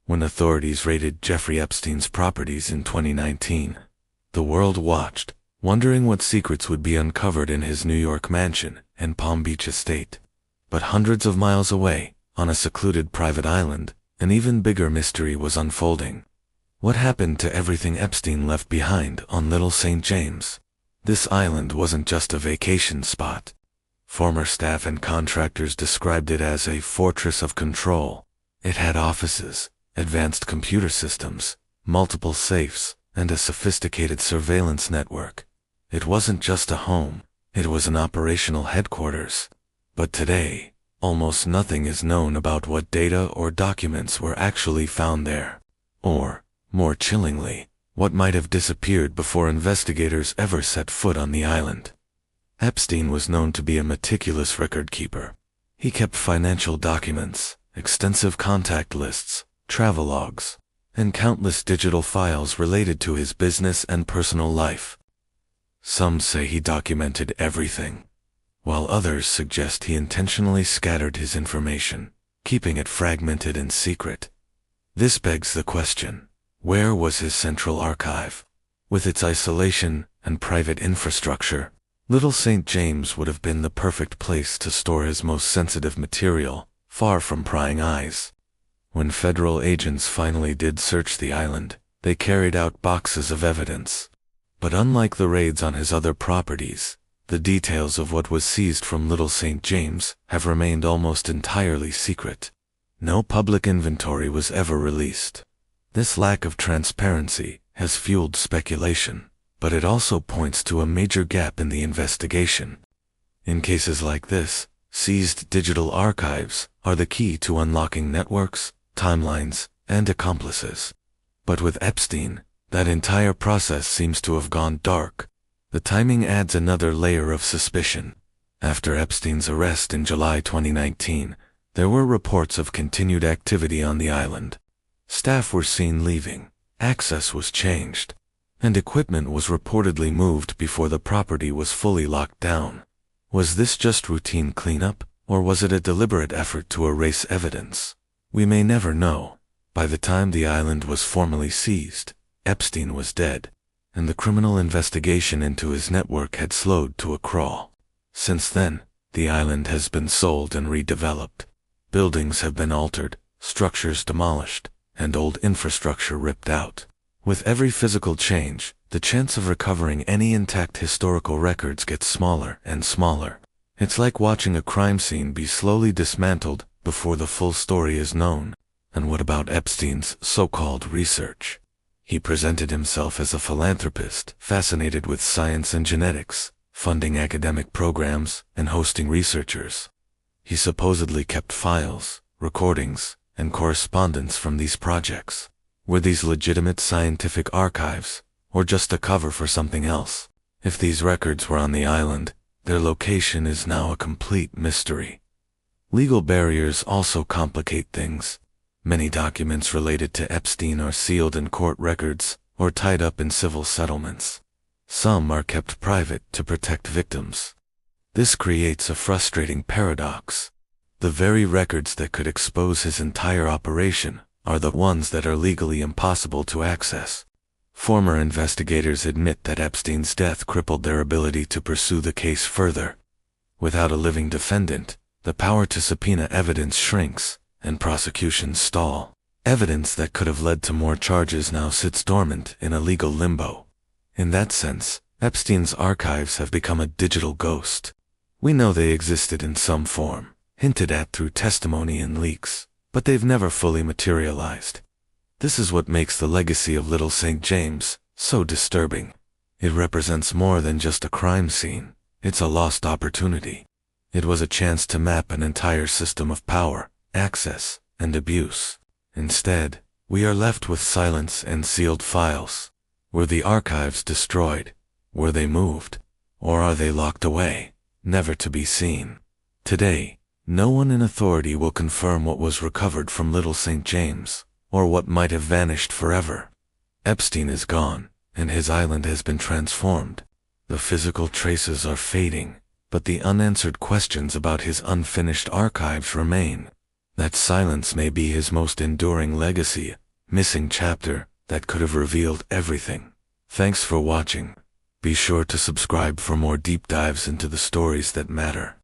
When authorities raided Jeffrey Epstein's properties in 2019, the world watched, wondering what secrets would be uncovered in his New York mansion and Palm Beach estate. But hundreds of miles away, on a secluded private island, an even bigger mystery was unfolding. What happened to everything Epstein left behind on Little St. James? This island wasn't just a vacation spot. Former staff and contractors described it as a fortress of control. It had offices, advanced computer systems, multiple safes, and a sophisticated surveillance network. It wasn't just a home, it was an operational headquarters. But today, almost nothing is known about what data or documents were actually found there. Or, more chillingly, what might have disappeared before investigators ever set foot on the island. Epstein was known to be a meticulous record keeper. He kept financial documents, extensive contact lists, travelogues, and countless digital files related to his business and personal life. Some say he documented everything, while others suggest he intentionally scattered his information, keeping it fragmented and secret. This begs the question, where was his central archive? With its isolation and private infrastructure, Little St. James would have been the perfect place to store his most sensitive material, far from prying eyes. When federal agents finally did search the island, they carried out boxes of evidence. But unlike the raids on his other properties, the details of what was seized from Little St. James have remained almost entirely secret. No public inventory was ever released. This lack of transparency has fueled speculation, but it also points to a major gap in the investigation. In cases like this, seized digital archives are the key to unlocking networks, timelines, and accomplices. But with Epstein, that entire process seems to have gone dark. The timing adds another layer of suspicion. After Epstein's arrest in July 2019, there were reports of continued activity on the island. Staff were seen leaving, access was changed, and equipment was reportedly moved before the property was fully locked down. Was this just routine cleanup, or was it a deliberate effort to erase evidence? We may never know. By the time the island was formally seized, Epstein was dead, and the criminal investigation into his network had slowed to a crawl. Since then, the island has been sold and redeveloped. Buildings have been altered, structures demolished, and old infrastructure ripped out. With every physical change, the chance of recovering any intact historical records gets smaller and smaller. It's like watching a crime scene be slowly dismantled before the full story is known. And what about Epstein's so-called research? He presented himself as a philanthropist, fascinated with science and genetics, funding academic programs and hosting researchers. He supposedly kept files, recordings, and correspondence from these projects. Were these legitimate scientific archives, or just a cover for something else? If these records were on the island, their location is now a complete mystery. Legal barriers also complicate things. Many documents related to Epstein are sealed in court records or tied up in civil settlements. Some are kept private to protect victims. This creates a frustrating paradox. The very records that could expose his entire operation are the ones that are legally impossible to access. Former investigators admit that Epstein's death crippled their ability to pursue the case further. Without a living defendant, the power to subpoena evidence shrinks, and prosecutions stall. Evidence that could have led to more charges now sits dormant in a legal limbo. In that sense, Epstein's archives have become a digital ghost. We know they existed in some form, hinted at through testimony and leaks, but they've never fully materialized. This is what makes the legacy of Little St. James so disturbing. It represents more than just a crime scene. It's a lost opportunity. It was a chance to map an entire system of power, access, and abuse. Instead, we are left with silence and sealed files. Were the archives destroyed? Were they moved? Or are they locked away, never to be seen? Today, no one in authority will confirm what was recovered from Little St. James, or what might have vanished forever. Epstein is gone, and his island has been transformed. The physical traces are fading, but the unanswered questions about his unfinished archives remain. That silence may be his most enduring legacy, missing chapter that could have revealed everything. Thanks for watching. Be sure to subscribe for more deep dives into the stories that matter.